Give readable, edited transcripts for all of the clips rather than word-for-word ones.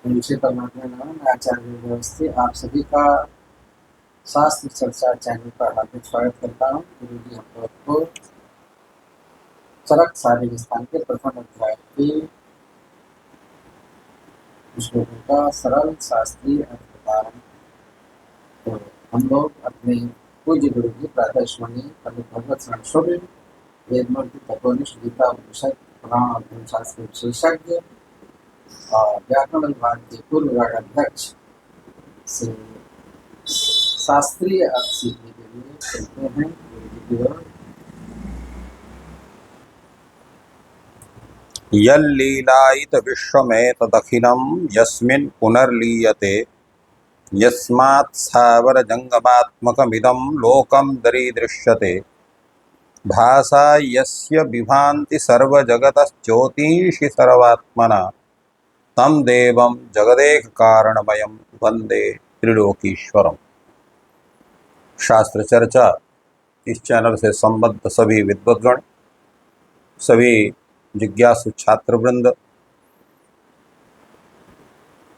मुंशी परमात्मा नाम मैं आचार्य व्यवस्थित आप सभी का शास्त्र चर्चा चैनल पर हार्दिक स्वागत करता हूँ। गुरु जी हम लोग को चरक शारीरिक स्थान के प्रथम अध्याय के श्लोकों का सरल शास्त्रीय अर्थ बता रहे हैं। तो हम लोग अपने पूज्य गुरु जी प्रातः स्मरणीय पंडित भगवत शरण शोभिल वेदमूर्ति तत्वनिष्ठ गीता उपनिषद पुराण और धर्मशास्त्र विशेषज्ञ और व्याकरण विभाग के पूर्व विभागाध्यक्ष से शास्त्रीय अर्थ सीखने के लिए चलते हैं गुरु जी की ओर। यल्लीलायित विश्वमेतदखिलं यस्मिन् पुनर्लीयते यस्मात् स्थावरजङ्गमात्मकमिदं लोकं दरीदृश्यते भासा यस्य विभान्ति सर्वजगतश्ज्योतिषि सर्वात्मना तं देवं जगदेककारणमयं वन्दे त्रिलोकीश्वरम्। शास्त्र चर्चा इस चैनल से संबद्ध सभी विद्वद्गण, सभी जिज्ञासु छात्र वृंद,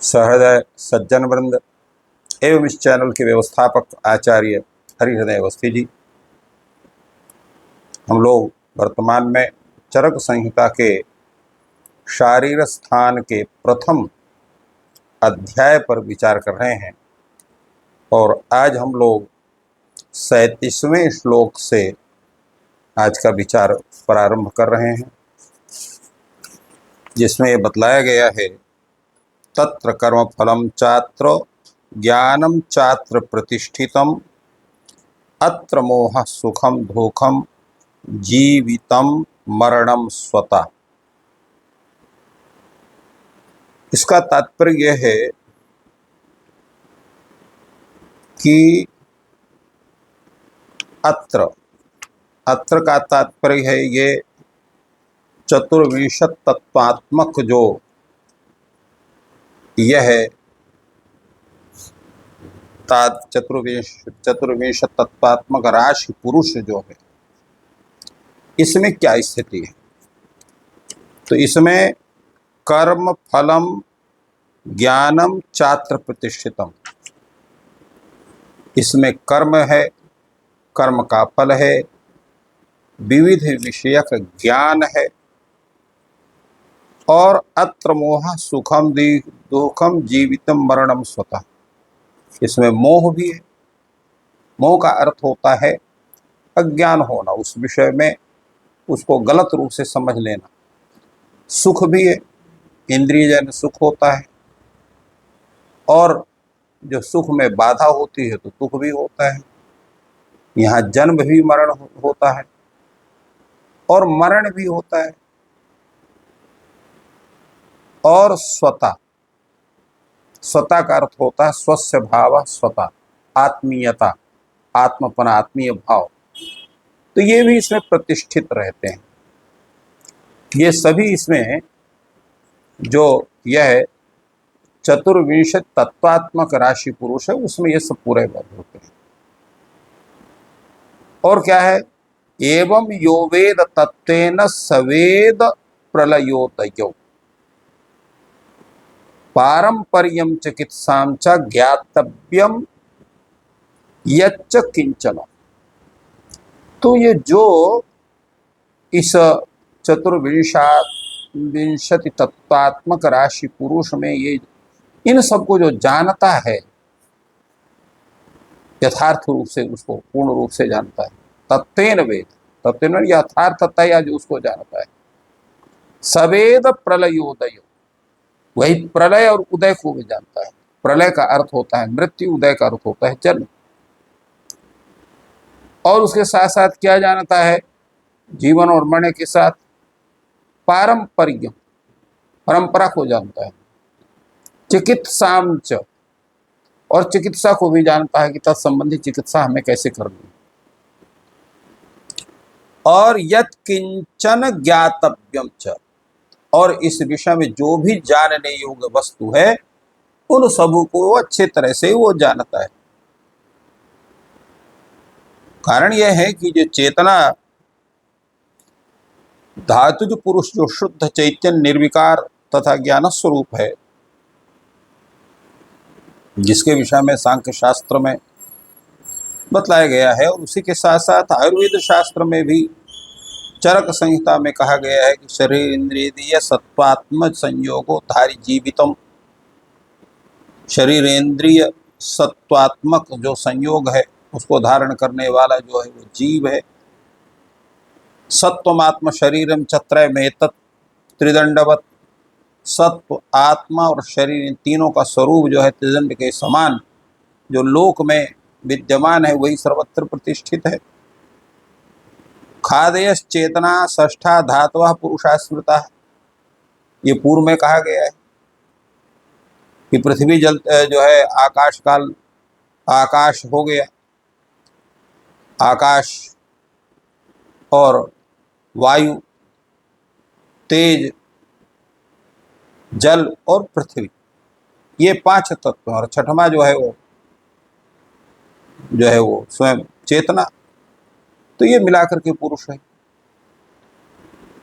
सहृदय सज्जन वृंद एवं इस चैनल के व्यवस्थापक आचार्य हरिहृदय अवस्थी जी, हम लोग वर्तमान में चरक संहिता के शारीर स्थान के प्रथम अध्याय पर विचार कर रहे हैं और आज हम लोग 37वें श्लोक से आज का विचार प्रारंभ कर रहे हैं, जिसमें ये बतलाया गया है तत्र कर्म फलम चात्र ज्ञानम चात्र प्रतिष्ठितम अत्र मोह सुखम दुखम जीवितम मरणम स्वतः। इसका तात्पर्य यह है कि अत्र अत्र का तात्पर्य है ये चतुर्विंशत तत्वात्मक जो यह है चतुर्विंशत तत्वात्मक राशि पुरुष जो है, इसमें क्या स्थिति है। तो इसमें कर्म फलम ज्ञानम चात्र प्रतिष्ठितम, इसमें कर्म है, कर्म का फल है, विविध विषयक ज्ञान है और अत्र मोह सुखम दुखम जीवितम मरणम स्वतः, इसमें मोह भी है। मोह का अर्थ होता है अज्ञान होना, उस विषय में उसको गलत रूप से समझ लेना। सुख भी है, इंद्रियजन्य सुख होता है, और जो सुख में बाधा होती है तो दुख भी होता है। यहाँ जन्म भी मरण होता है और मरण भी होता है। और स्वतः, स्वतः का अर्थ होता है स्वस्य भाव, स्वतः आत्मीयता, आत्मपना, आत्मीय भाव। तो ये भी इसमें प्रतिष्ठित रहते हैं। ये सभी इसमें जो यह चतुर्विंशत तत्वात्मक राशि पुरुष है उसमें ये सब पूरे बद्ध होते हैं। और क्या है, एवं यो वेद तत्तेन सवेद प्रलयोतयो पारंपर्यम चिकित्साम च ज्ञातव्यम यच्च किंचन। तो ये जो इस चतुर्विंशति तत्वात्मक राशि पुरुष में ये इन सबको जो जानता है, यथार्थ रूप से उसको पूर्ण रूप से जानता है, तत्तेन वेद, तत्तेन यथार्थतया जो उसको जानता है, सवेद प्रलयोदय, वही प्रलय और उदय को भी जानता है। प्रलय का अर्थ होता है मृत्यु, उदय का अर्थ होता है जन्म। और उसके साथ साथ क्या जानता है, जीवन और मरने के साथ पारंपर्य, परंपरा को जानता है। चिकित्साम च, और चिकित्सा को भी जानता है कि तत्संबंधी चिकित्सा हमें कैसे करनी। और यत् किंचन ज्ञातव्यम च, और इस विषय में जो भी जानने योग्य वस्तु है उन सबों को अच्छे तरह से वो जानता है। कारण यह है कि जो चेतना धातुज पुरुष जो शुद्ध चैतन्य निर्विकार तथा ज्ञान स्वरूप है, जिसके विषय में सांख्य शास्त्र में बतलाया गया है, और उसी के साथ साथ आयुर्वेद शास्त्र में भी चरक संहिता में कहा गया है कि शरीर इंद्रिय सत्वात्म संयोगो धारी जीवितम। शरीर इंद्रिय सत्वात्मक जो संयोग है उसको धारण करने वाला जो है वो जीव है। सत्वमात्म शरीरम चत्रय में तत् त्रिदंडवत। सत्व, आत्मा और शरीर, इन तीनों का स्वरूप जो है त्रिदंड के समान जो लोक में विद्यमान है वही सर्वत्र प्रतिष्ठित है। खादयस चेतना षष्ठा धातव पुरुषा स्मृता। ये पूर्व में कहा गया है कि पृथ्वी जल जो है आकाश काल, आकाश हो गया, आकाश और वायु, तेज, जल और पृथ्वी, ये 5 तत्व हैं। और छठवां जो है वो स्वयं चेतना। तो ये मिलाकर के पुरुष है।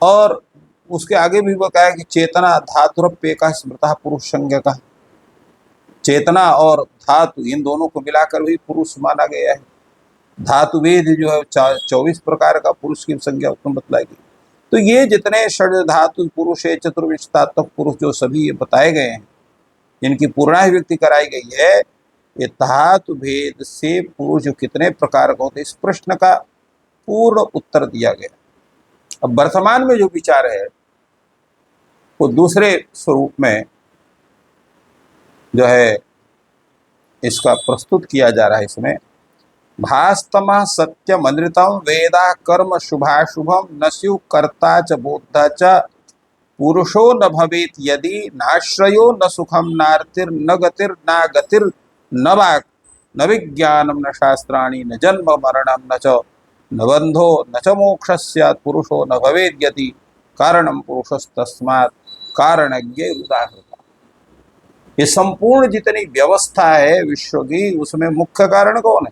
और उसके आगे भी वो कहा है कि चेतना धातुरप्य का स्मृता पुरुष संज्ञा का। चेतना और धातु इन दोनों को मिलाकर भी पुरुष माना गया है। धातुवेद जो है 24 प्रकार का पुरुष की संज्ञा उत्तम बतलाएगी। तो ये जितने षड धातु पुरुष है, चतुर्विंशतात्मक पुरुष जो सभी ये बताए गए हैं, जिनकी पूर्णाभिव्यक्ति कराई गई है, ये धातु भेद से पुरुष जो कितने प्रकार का होते, इस प्रश्न का पूर्ण उत्तर दिया गया। अब वर्तमान में जो विचार है वो दूसरे स्वरूप में जो है इसका प्रस्तुत किया जा रहा है। इसमें भास्तम सत्यम अनृतम वेदा कर्म शुभाशुभम न स्यु कर्ता च बोधा च पुरुषो न भवेत यदि नाश्रयो न सुखम नार्तिर न गतिर ना गतिर न वाक् न विज्ञानम न शास्त्राणि न जन्म मरणम न च न बंधो न च मोक्ष स्यात् पुरुषो न भवेत यदि कारणम पुरुषस्तस्मात् कारणज्ञ उदाहृता। ये संपूर्ण जितनी व्यवस्था है विश्व की, उसमें मुख्य कारण कौन है?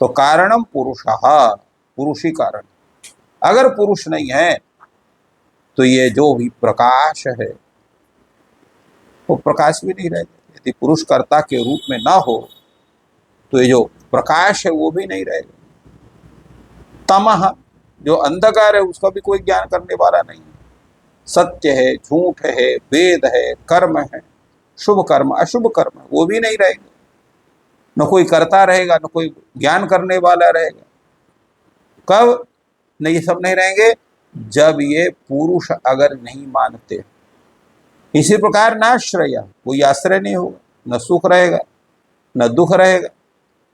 तो कारणम पुरुषः, पुरुष ही कारण। अगर पुरुष नहीं है तो ये जो भी प्रकाश है वो प्रकाश भी नहीं रहेगा। यदि पुरुष कर्ता के रूप में ना हो तो ये जो प्रकाश है वो भी नहीं रहेगा। तमः, जो अंधकार है उसका भी कोई ज्ञान करने वाला नहीं है। सत्य है, झूठ है, वेद है, कर्म है, शुभ कर्म अशुभ कर्म, वो भी नहीं रहेगा। न कोई करता रहेगा, न कोई ज्ञान करने वाला रहेगा। कब नहीं, ये सब नहीं रहेंगे जब ये पुरुष अगर नहीं मानते। इसी प्रकार नाश्रय, कोई आश्रय नहीं होगा, न सुख रहेगा, न दुख रहेगा,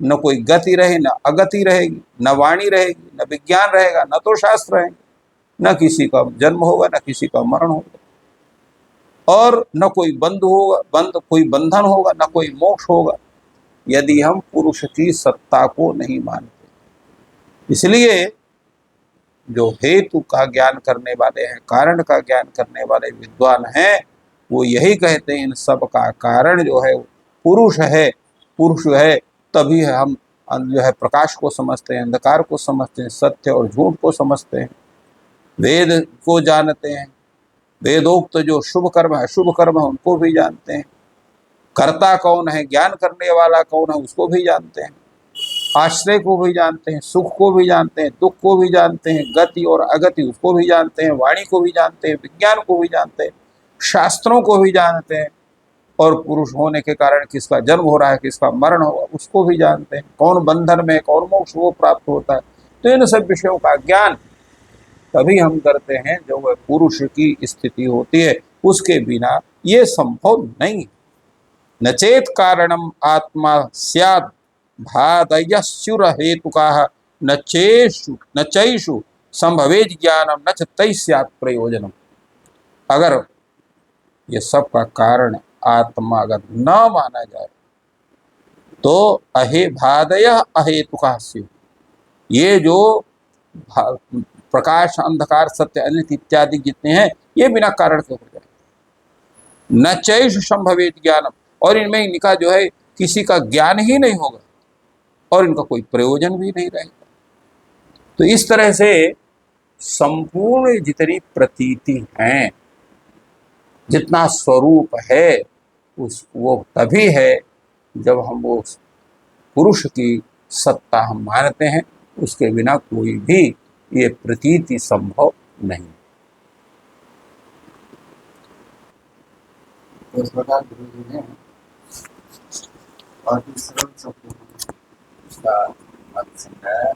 न कोई गति रहे, न अगति रहेगी, न वाणी रहेगी, न विज्ञान रहेगा, न तो शास्त्र रहेंगे, न किसी का जन्म होगा, न किसी का मरण होगा, और न कोई बंधु होगा, कोई बंधन होगा, न कोई मोक्ष होगा, यदि हम पुरुष की सत्ता को नहीं मानते। इसलिए जो हेतु का ज्ञान करने वाले हैं, कारण का ज्ञान करने वाले विद्वान हैं, वो यही कहते हैं इन सब का कारण जो है पुरुष है। पुरुष है तभी हम जो है प्रकाश को समझते हैं, अंधकार को समझते हैं, सत्य और झूठ को समझते हैं, वेद को जानते हैं, वेदोक्त जो शुभ कर्म है अशुभ कर्म है उनको भी जानते हैं, कर्ता कौन है, ज्ञान करने वाला कौन है उसको भी जानते हैं, आश्रय को भी जानते हैं, सुख को भी जानते हैं, दुख को भी जानते हैं, गति और अगति उसको भी जानते हैं, वाणी को भी जानते हैं, विज्ञान को भी जानते हैं, शास्त्रों को भी जानते हैं, और पुरुष होने के कारण किसका जन्म हो रहा है, किसका मरण होगा उसको भी जानते हैं, कौन बंधन में कौन मोक्ष वो प्राप्त होता है। तो इन सब विषयों का ज्ञान तभी हम करते हैं जो वह पुरुष की स्थिति होती है, उसके बिना ये संभव नहीं। न चेत कारणम आत्मा स्यात् भादयस्युर हेतुकाः न चैषु संभवेत ज्ञानम न च तै स्यात् प्रयोजनम। अगर ये सब का कारण आत्मा अगर न माना जाए तो अहे भादय अहेतुकाः स्युः, ये जो प्रकाश अंधकार सत्य अनित्य इत्यादि जितने हैं ये बिना कारण के हो जाए। न चैषु संभवेत ज्ञानम, और इनमें इनका जो है किसी का ज्ञान ही नहीं होगा और इनका कोई प्रयोजन भी नहीं रहेगा। तो इस तरह से संपूर्ण जितनी प्रतीति हैं, जितना स्वरूप है, उस वो तभी है जब हम वो पुरुष की सत्ता हम मानते हैं, उसके बिना कोई भी ये प्रतीति संभव नहीं। तो इस प्रकार गुरु जी ने और भी सरल शब्दों में इसका अर्थ समझाया।